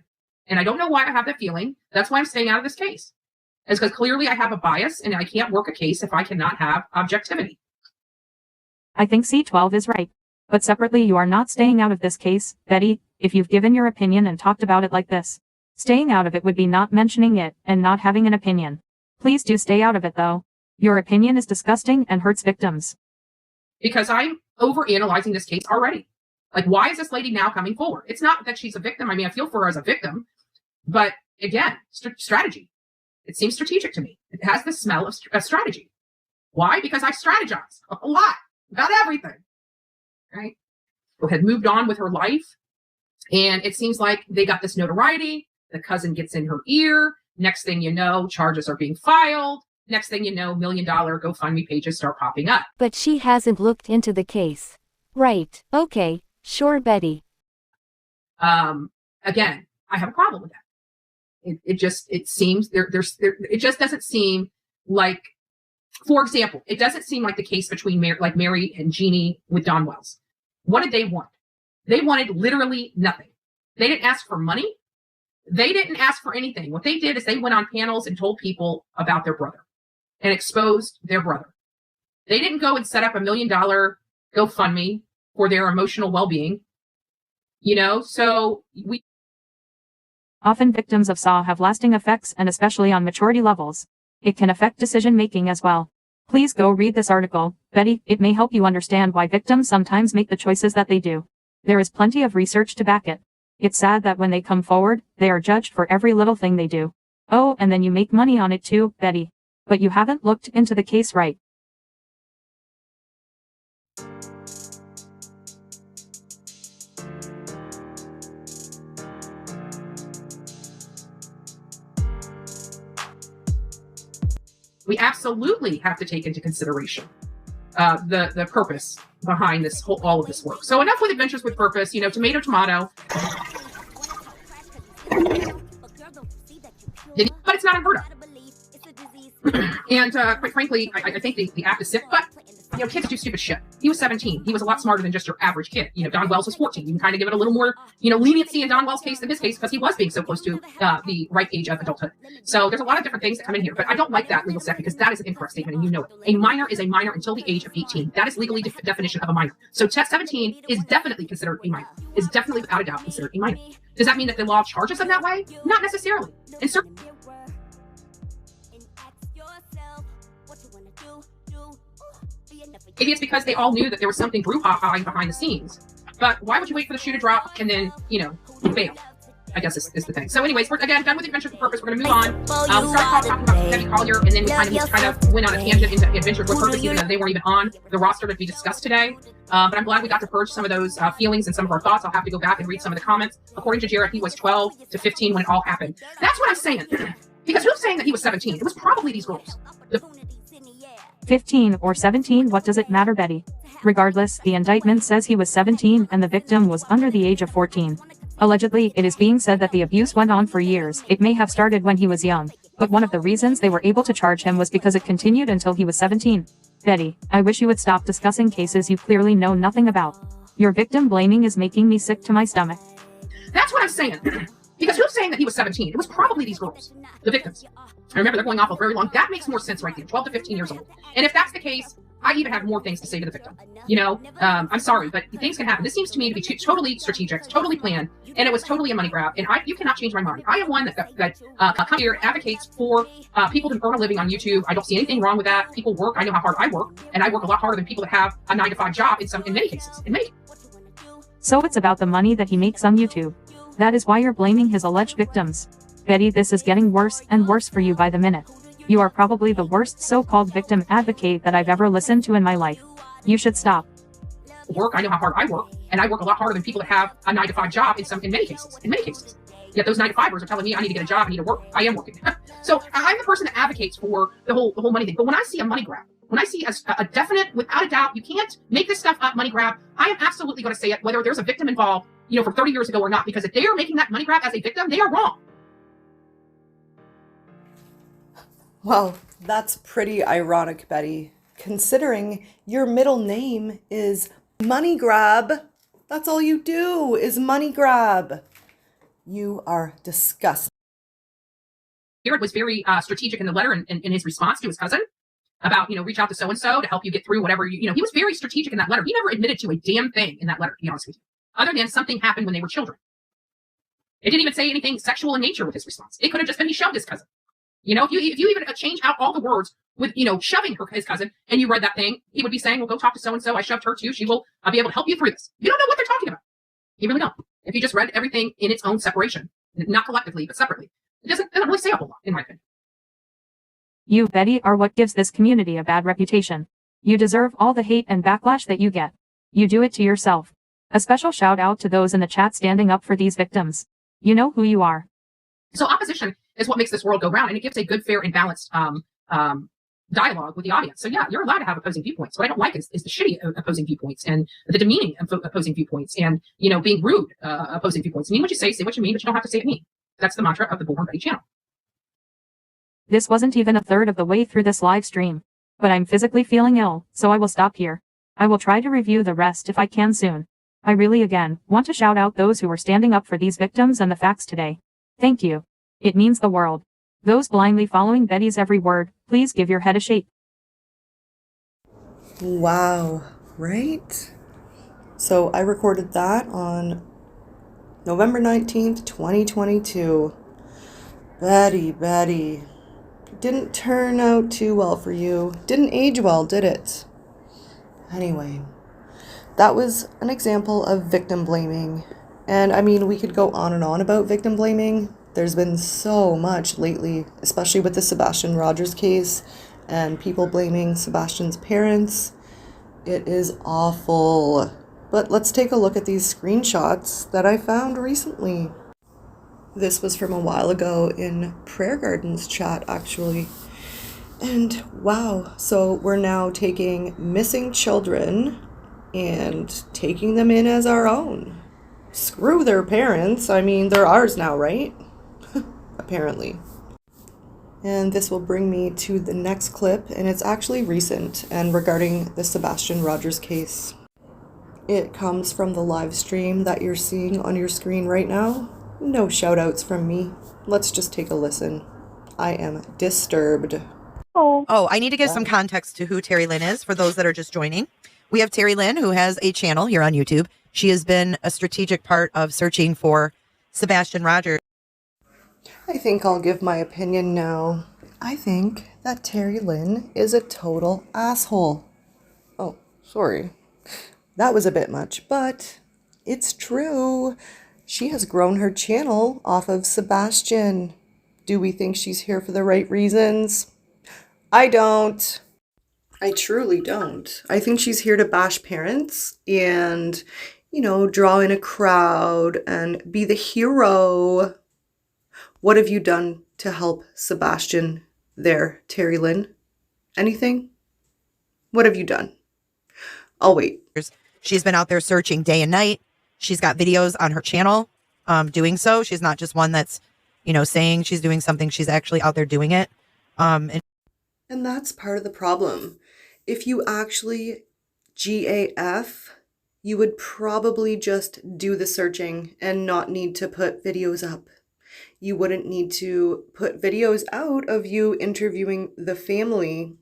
And I don't know why I have that feeling. That's why I'm staying out of this case. It's because clearly I have a bias and I can't work a case if I cannot have objectivity. I think C12 is right. But separately, you are not staying out of this case, Betty, if you've given your opinion and talked about it like this. Staying out of it would be not mentioning it and not having an opinion. Please do stay out of it, though. Your opinion is disgusting and hurts victims. Because I'm overanalyzing this case already. Like, why is this lady now coming forward? It's not that she's a victim. I mean, I feel for her as a victim. But again, strategy. It seems strategic to me. It has the smell of strategy. Why? Because I strategize a lot about everything. Right? Who had moved on with her life. And it seems like they got this notoriety. The cousin gets in her ear. Next thing you know, charges are being filed. Next thing you know, $1 million GoFundMe pages start popping up. But she hasn't looked into the case. Right. Okay. Sure, Betty. Again, I have a problem with that. It seems it just doesn't seem like, for example, it doesn't seem like the case between Mary and Jeannie with Don Wells. What did they want? They wanted literally nothing. They didn't ask for money. They didn't ask for anything. What they did is they went on panels and told people about their brother and exposed their brother. They didn't go and set up $1 million GoFundMe for their emotional well-being. So Often victims of SAW have lasting effects, and especially on maturity levels. It can affect decision-making as well. Please go read this article, Betty. It may help you understand why victims sometimes make the choices that they do. There is plenty of research to back it. It's sad that when they come forward, they are judged for every little thing they do. Oh, and then you make money on it too, Betty. But you haven't looked into the case right. We absolutely have to take into consideration the purpose behind all of this work. So enough with Adventures with Purpose. Tomato, tomato. But it's not unheard of. And quite frankly, I think the act is sick. But Kids do stupid shit. He was 17. He was a lot smarter than just your average kid. Don Wells was 14. You can kind of give it a little more, leniency in Don Wells' case than his case because he was being so close to the right age of adulthood. So there's a lot of different things that come in here, but I don't like that legal step because that is an incorrect statement and you know it. A minor is a minor until the age of 18. That is legally definition of a minor. So 17 is definitely considered a minor. Is definitely without a doubt considered a minor. Does that mean that the law charges them that way? Not necessarily. And maybe it's because they all knew that there was something brouhaha behind the scenes. But why would you wait for the shoe to drop and then, bail? I guess is the thing. So anyways, we're again done with Adventures with Purpose. We're going to move on. We started talking about Debbie Collier, and then we kind of went on a tangent into Adventures with Purpose, even though they weren't even on the roster that we discussed today. But I'm glad we got to purge some of those feelings and some of our thoughts. I'll have to go back and read some of the comments. According to Jared, he was 12 to 15 when it all happened. That's what I'm saying. Because who's saying that he was 17? It was probably these girls. 15 or 17, what does it matter, Betty? Regardless, the indictment says he was 17 and the victim was under the age of 14. Allegedly, it is being said that the abuse went on for years. It may have started when he was young, but one of the reasons they were able to charge him was because it continued until he was 17. Betty, I wish you would stop discussing cases you clearly know nothing about. Your victim blaming is making me sick to my stomach. That's what I'm saying. Because who's saying that he was 17? It was probably these girls, the victims. I remember they're going off very long. That makes more sense right there, 12 to 15 years old. And if that's the case, I even have more things to say to the victim. I'm sorry, but things can happen. This seems to me to be totally strategic, totally planned, and it was totally a money grab. And you cannot change my mind. I am one that comes here, advocates for people to earn a living on YouTube. I don't see anything wrong with that. People work. I know how hard I work, and I work a lot harder than people that have a 9-to-5 job in many cases. So it's about the money that he makes on YouTube. That is why you're blaming his alleged victims. Betty, this is getting worse and worse for you by the minute. You are probably the worst so-called victim advocate that I've ever listened to in my life. You should stop. I know how hard I work, and I work a lot harder than people that have a 9-to-5 job in many cases. Yet those 9-to-5ers are telling me I need to get a job, I need to work. I am working. So I'm the person that advocates for the whole money thing. But when I see a money grab, when I see a definite, without a doubt, you can't make this stuff up, money grab, I am absolutely going to say it, whether there's a victim involved, from 30 years ago or not, because if they are making that money grab as a victim, they are wrong. Well, that's pretty ironic, Betty, considering your middle name is Money Grab. That's all you do is money grab. You are disgusting. Jared was very strategic in the letter and in his response to his cousin about, reach out to so-and-so to help you get through whatever, he was very strategic in that letter. He never admitted to a damn thing in that letter, to be honest with you, other than something happened when they were children. It didn't even say anything sexual in nature with his response. It could have just been he shoved his cousin. If you even change out all the words with, shoving his cousin, and you read that thing, he would be saying, well, go talk to so-and-so. I shoved her too. She will be able to help you through this. You don't know what they're talking about. You really don't. If you just read everything in its own separation, not collectively, but separately, it doesn't really say a whole lot, in my opinion. You, Betty, are what gives this community a bad reputation. You deserve all the hate and backlash that you get. You do it to yourself. A special shout out to those in the chat standing up for these victims. You know who you are. So opposition is what makes this world go round, and it gives a good, fair, and balanced dialogue with the audience. So yeah, you're allowed to have opposing viewpoints. What I don't like is the shitty opposing viewpoints and the demeaning opposing viewpoints and, being rude opposing viewpoints. Mean what you say what you mean, but you don't have to say it mean. That's the mantra of the bullhornbetty channel. This wasn't even a third of the way through this live stream. But I'm physically feeling ill, so I will stop here. I will try to review the rest if I can soon. I really again want to shout out those who were standing up for these victims and the facts today. Thank you. It means the world. Those blindly following Betty's every word, please give your head a shake. Wow, right? So I recorded that on November 19th, 2022. Betty. Didn't turn out too well for you. Didn't age well, did it? Anyway, that was an example of victim blaming. And I mean, we could go on and on about victim blaming. There's been so much lately, especially with the Sebastian Rogers case and people blaming Sebastian's parents. It is awful. But let's take a look at these screenshots that I found recently. This was from a while ago in Prayer Garden's chat, actually. And wow, so we're now taking missing children and taking them in as our own. Screw their parents. I mean, they're ours now, right? Apparently. And this will bring me to the next clip, and it's actually recent and regarding the Sebastian Rogers case. It comes from the live stream that you're seeing on your screen right now. No shout outs from me. Let's just take a listen. I am disturbed. Oh, I need to give some context to who Terry Lynn is for those that are just joining. We have Terry Lynn, who has a channel here on YouTube. She has been a strategic part of searching for Sebastian Rogers. I think I'll give my opinion now. I think that Terry Lynn is a total asshole. Oh, sorry. That was a bit much, but it's true. She has grown her channel off of Sebastian. Do we think she's here for the right reasons? I don't. I truly don't. I think she's here to bash parents and, draw in a crowd and be the hero. What have you done to help Sebastian there, Terry Lynn? Anything? What have you done? I'll wait. She's been out there searching day and night. She's got videos on her channel doing so. She's not just one that's, saying she's doing something. She's actually out there doing it. And that's part of the problem. If you actually GAF, you would probably just do the searching and not need to put videos up. You wouldn't need to put videos out of you interviewing the family,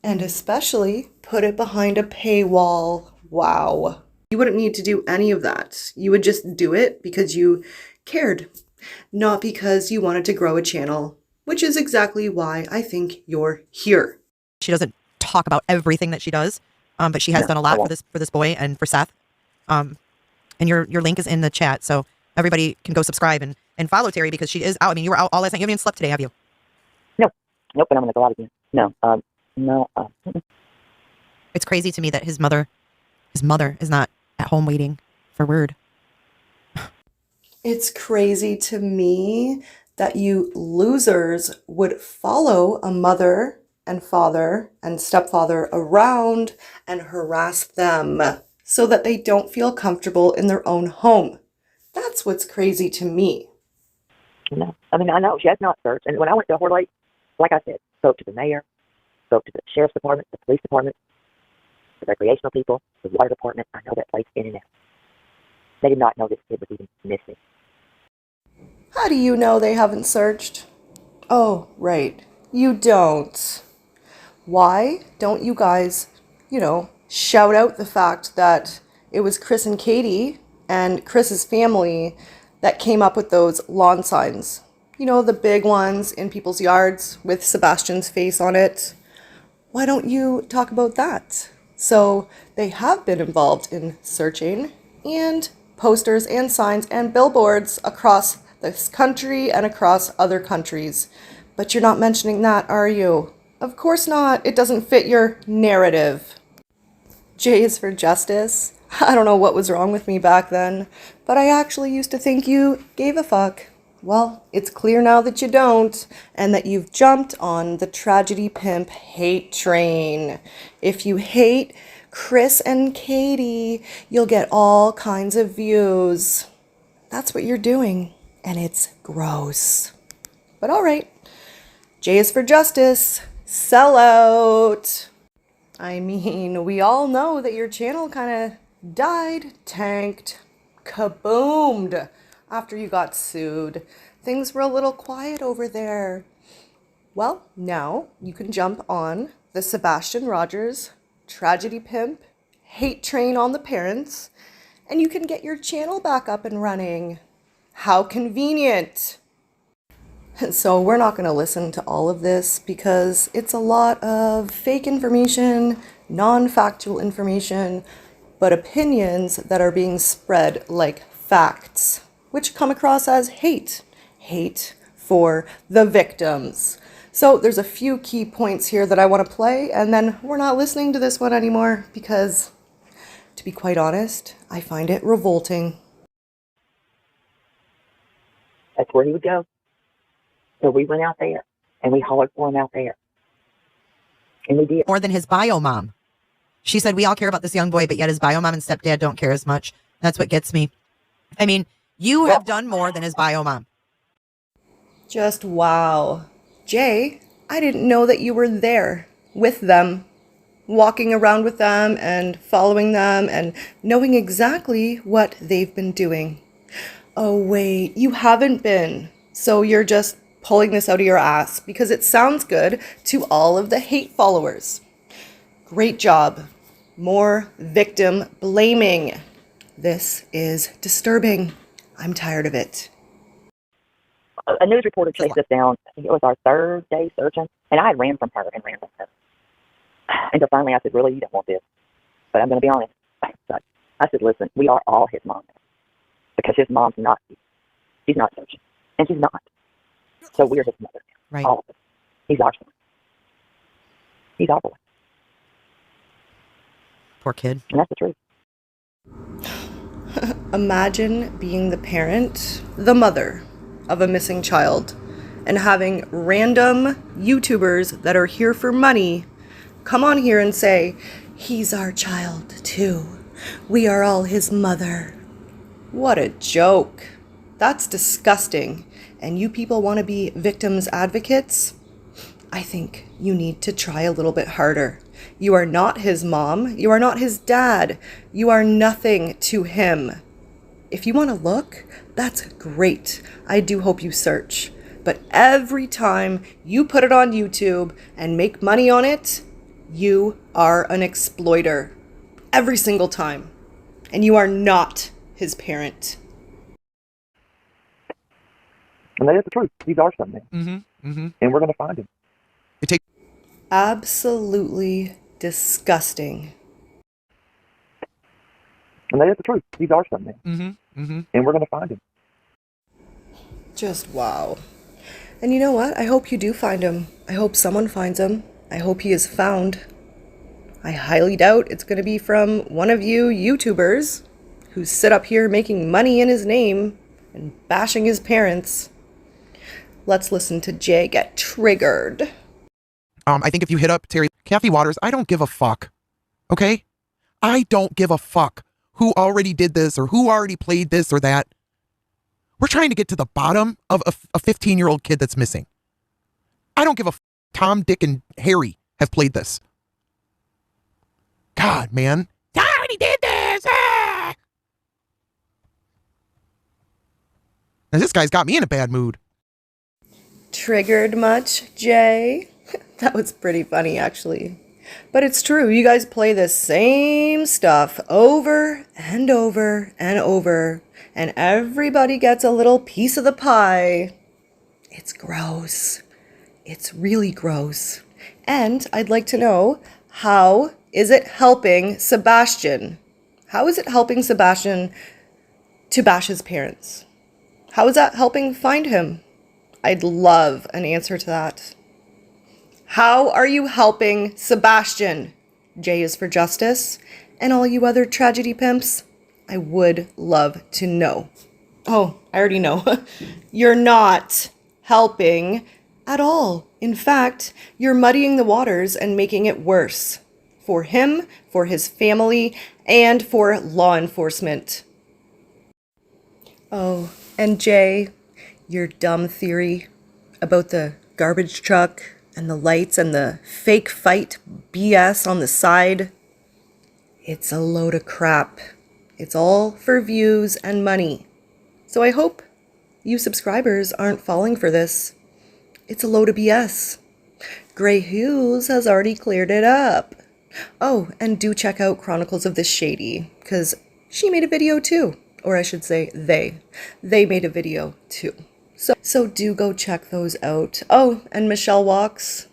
and especially put it behind a paywall. Wow. You wouldn't need to do any of that. You would just do it because you cared, not because you wanted to grow a channel, which is exactly why I think you're here. She doesn't talk about everything that she does, but she has done a lot for this boy and for Seth. And your link is in the chat, so everybody can go subscribe and follow Terry because she is out. I mean, you were out all last night. You haven't even slept today, have you? Nope, and I'm gonna go out again. No. It's crazy to me that his mother is not at home waiting for word. It's crazy to me that you losers would follow a mother and father and stepfather around and harass them so that they don't feel comfortable in their own home. That's what's crazy to me. No, I know she has not searched. And when I went to Hotline, like I said, spoke to the mayor, spoke to the sheriff's department, the police department, the recreational people, the water department. I know that place in and out. They did not know this kid was even missing. How do you know they haven't searched? Oh, right. You don't. Why don't you guys, shout out the fact that it was Chris and Katie and Chris's family that came up with those lawn signs? The big ones in people's yards with Sebastian's face on it. Why don't you talk about that? So they have been involved in searching and posters and signs and billboards across this country and across other countries. But you're not mentioning that, are you? Of course not. It doesn't fit your narrative. J is for justice. I don't know what was wrong with me back then, but I actually used to think you gave a fuck. Well, it's clear now that you don't, and that you've jumped on the Tragedy Pimp hate train. If you hate Chris and Katie, you'll get all kinds of views. That's what you're doing, and it's gross. But all right, J is for justice. Sell out. I mean, we all know that your channel kind of died, tanked, kaboomed after you got sued. Things were a little quiet over there. Well, now you can jump on the Sebastian Rogers Tragedy Pimp hate train on the parents, and you can get your channel back up and running. How convenient. So we're not going to listen to all of this because it's a lot of fake information, non-factual information, but opinions that are being spread like facts, which come across as hate for the victims. So there's a few key points here that I want to play, and then we're not listening to this one anymore because, to be quite honest, I find it revolting. That's where he would go. So we went out there, and we hollered for him out there. And we did. More than his bio mom. She said, we all care about this young boy, but yet his bio mom and stepdad don't care as much. That's what gets me. I mean, you have done more than his bio mom. Just wow. Jay, I didn't know that you were there with them, walking around with them and following them and knowing exactly what they've been doing. Oh, wait, you haven't been. So you're just pulling this out of your ass because it sounds good to all of the hate followers. Great job. More victim blaming. This is disturbing. I'm tired of it. A news reporter chased us down. I think it was our third day searching, and I had ran from her and ran from her. Until finally I said, really, you don't want this. But I'm going to be honest. I said, listen, we are all his mom. Because his mom's not, she's not searching. And she's not. So we're his mother. Right. All of us. He's our son. He's our boy. Poor kid. And that's the truth. Imagine being the parent, the mother of a missing child, and having random YouTubers that are here for money come on here and say, he's our child too. We are all his mother. What a joke. That's disgusting. And you people want to be victims advocates? I think you need to try a little bit harder. You are not his mom. You are not his dad. You are nothing to him. If you want to look, that's great. I do hope you search. But every time you put it on YouTube and make money on it, you are an exploiter. Every single time. And you are not his parent. And that is the truth. He's our son, man. Mm-hmm. Mm-hmm. And we're going to find him. Absolutely disgusting. And that is the truth. He's our son, man. Mm-hmm. Mm-hmm. And we're going to find him. Just wow. And you know what? I hope you do find him. I hope someone finds him. I hope he is found. I highly doubt it's going to be from one of you YouTubers who sit up here making money in his name and bashing his parents. Let's listen to Jay get triggered. I think if you hit up Terry Kathy Waters, I don't give a fuck. Okay? I don't give a fuck who already did this or who already played this or that. We're trying to get to the bottom of a 15-year-old kid that's missing. I don't give a fuck. Tom, Dick, and Harry have played this. God, man. I already did this. Ah! Now, this guy's got me in a bad mood. Triggered much, Jay? That was pretty funny, actually. But it's true, you guys play the same stuff over and over and over, and everybody gets a little piece of the pie. It's gross. It's really gross. And I'd like to know, how is it helping Sebastian? How is it helping Sebastian to bash his parents? How is that helping find him? I'd love an answer to that. How are you helping Sebastian? J is for justice. And all you other tragedy pimps, I would love to know. Oh, I already know. You're not helping at all. In fact, you're muddying the waters and making it worse. For him, for his family, and for law enforcement. Oh, and Jay, your dumb theory about the garbage truck and the lights and the fake fight BS on the side, it's a load of crap. It's all for views and money. So I hope you subscribers aren't falling for this. It's a load of BS. Gray Hughes has already cleared it up. Oh, and do check out Chronicles of the Shady, because she made a video too. Or I should say they made a video too. So do go check those out. Oh, and Michelle Walks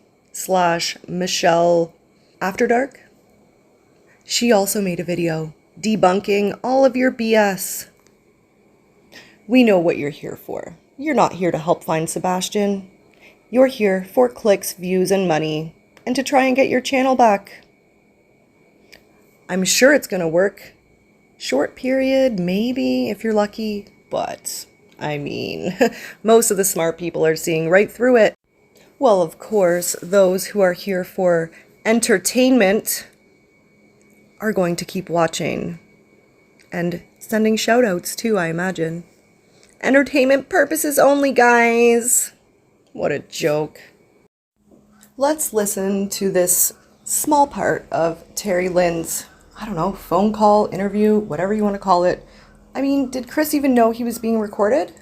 / Michelle After Dark. She also made a video debunking all of your BS. We know what you're here for. You're not here to help find Sebastian. You're here for clicks, views, and money, and to try and get your channel back. I'm sure it's gonna work. Short period, maybe, if you're lucky, but I mean, most of the smart people are seeing right through it. Well, of course, those who are here for entertainment are going to keep watching. And sending shoutouts too, I imagine. Entertainment purposes only, guys. What a joke. Let's listen to this small part of Terry Lynn's, I don't know, phone call, interview, whatever you want to call it. I mean, did Chris even know he was being recorded?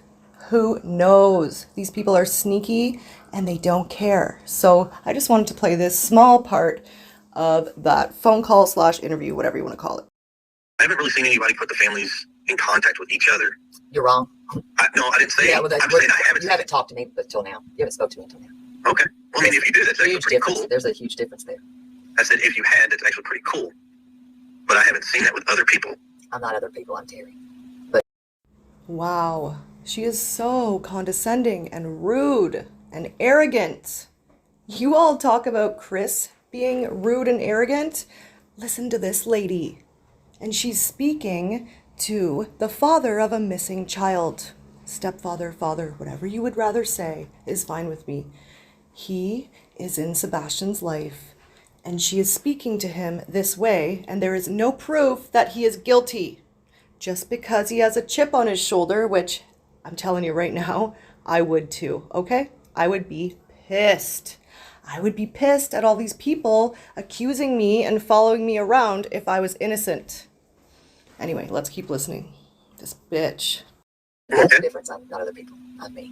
Who knows? These people are sneaky and they don't care. So I just wanted to play this small part of that phone call / interview, whatever you want to call it. I haven't really seen anybody put the families in contact with each other. You're wrong. No, I didn't say. Yeah, well, I'm saying I haven't. You haven't talked to me until now. You haven't spoke to me until now. Okay. Well, I mean, if you do, that's actually pretty cool. There's a huge difference there. I said if you had, that's actually pretty cool. But I haven't seen that with other people. I'm not other people. I'm Terry. Wow, she is so condescending and rude and arrogant. You all talk about Chris being rude and arrogant. Listen to this lady. And she's speaking to the father of a missing child. Stepfather, father, whatever you would rather say is fine with me. He is in Sebastian's life, and she is speaking to him this way, and there is no proof that he is guilty. Just because he has a chip on his shoulder, which I'm telling you right now, I would too, okay? I would be pissed. I would be pissed at all these people accusing me and following me around if I was innocent. Anyway, let's keep listening. This bitch. That's the difference. I'm not other people. I'm me.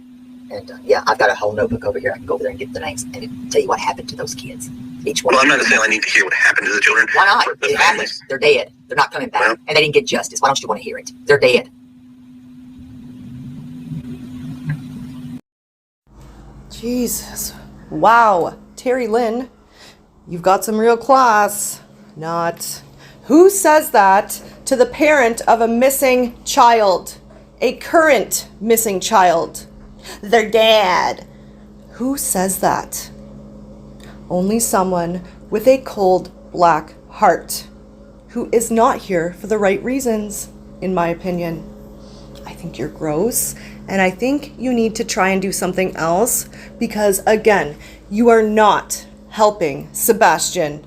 And yeah, I've got a whole notebook over here. I can go over there and get the names and tell you what happened to those kids. Each one. Well, I'm not saying I need to hear what happened to the children. Why not? The It happened. They're dead. They're not coming back. And they didn't get justice. Why don't you want to hear it? They're dead. Jesus. Wow. Terry Lynn, you've got some real class. Not. Who says that to the parent of a missing child? A current missing child? Their dad. Who says that? Only someone with a cold, black heart, who is not here for the right reasons, in my opinion. I think you're gross, and I think you need to try and do something else, because again, you are not helping Sebastian.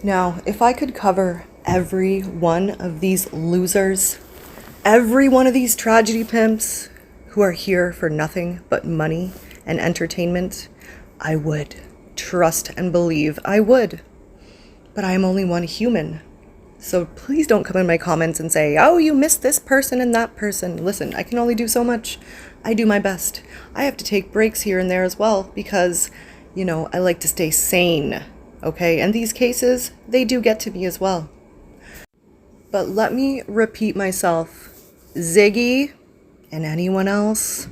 Now, if I could cover every one of these losers, every one of these tragedy pimps who are here for nothing but money and entertainment, I would. Trust and believe I would. But I am only one human. So please don't come in my comments and say, oh, you missed this person and that person. Listen, I can only do so much. I do my best. I have to take breaks here and there as well because, you know, I like to stay sane. Okay? And these cases, they do get to me as well. But let me repeat myself. Ziggy and anyone else,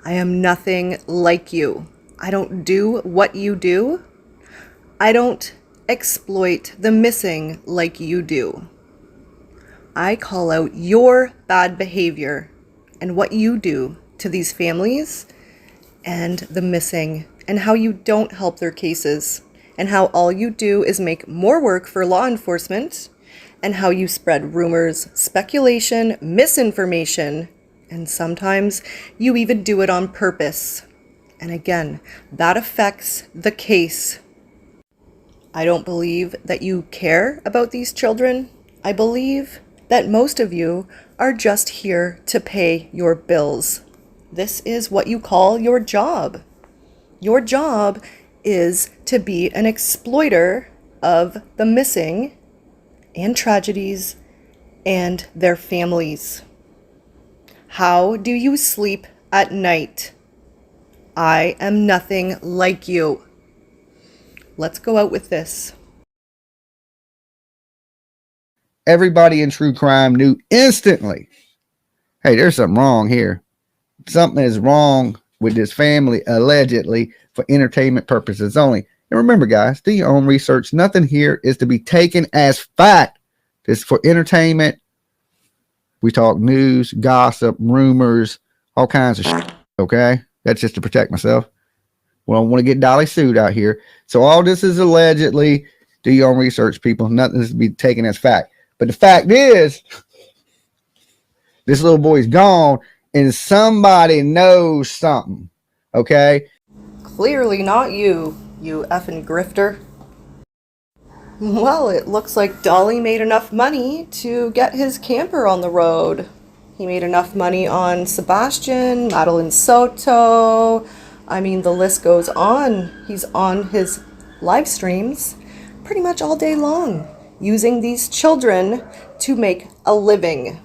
I am nothing like you. I don't do what you do. I don't exploit the missing like you do. I call out your bad behavior and what you do to these families and the missing and how you don't help their cases and how all you do is make more work for law enforcement and how you spread rumors, speculation, misinformation, and sometimes you even do it on purpose. And again, that affects the case. I don't believe that you care about these children. I believe that most of you are just here to pay your bills. This is what you call your job. Your job is to be an exploiter of the missing and tragedies and their families. How do you sleep at night? I am nothing like you. Let's go out with this. Everybody in true crime knew instantly, hey, there's something wrong here. Something is wrong with this family, allegedly, for entertainment purposes only. And remember, guys, do your own research. Nothing here is to be taken as fact. This is for entertainment. We talk news, gossip, rumors, all kinds of shit, okay? That's just to protect myself. Well, I want to get Dolly sued out here. So all this is allegedly. Do your own research, people. Nothing is to be taken as fact. But the fact is, this little boy's gone, and somebody knows something, okay? Clearly not you, you effing grifter. Well, it looks like Dolly made enough money to get his camper on the road. He made enough money on Sebastian, Madeline Soto. I mean, the list goes on. He's on his live streams pretty much all day long, using these children to make a living.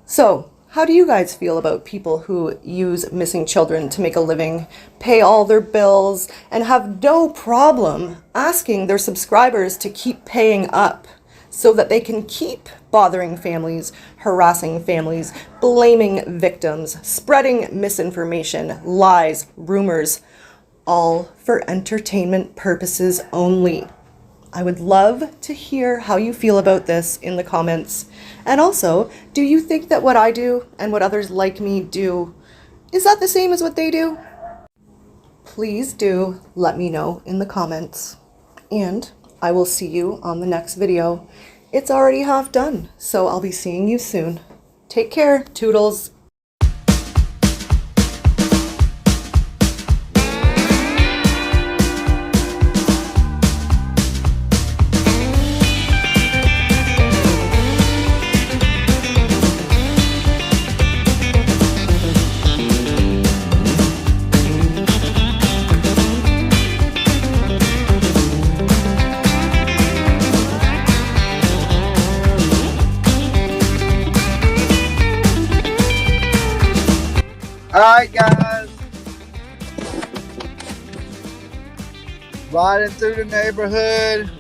So, how do you guys feel about people who use missing children to make a living, pay all their bills, and have no problem asking their subscribers to keep paying up so that they can keep bothering families, harassing families, blaming victims, spreading misinformation, lies, rumors, all for entertainment purposes only? I would love to hear how you feel about this in the comments. And also, do you think that what I do and what others like me do, is that the same as what they do? Please do let me know in the comments. And I will see you on the next video. It's already half done, so I'll be seeing you soon. Take care, toodles. All right, guys. Riding through the neighborhood.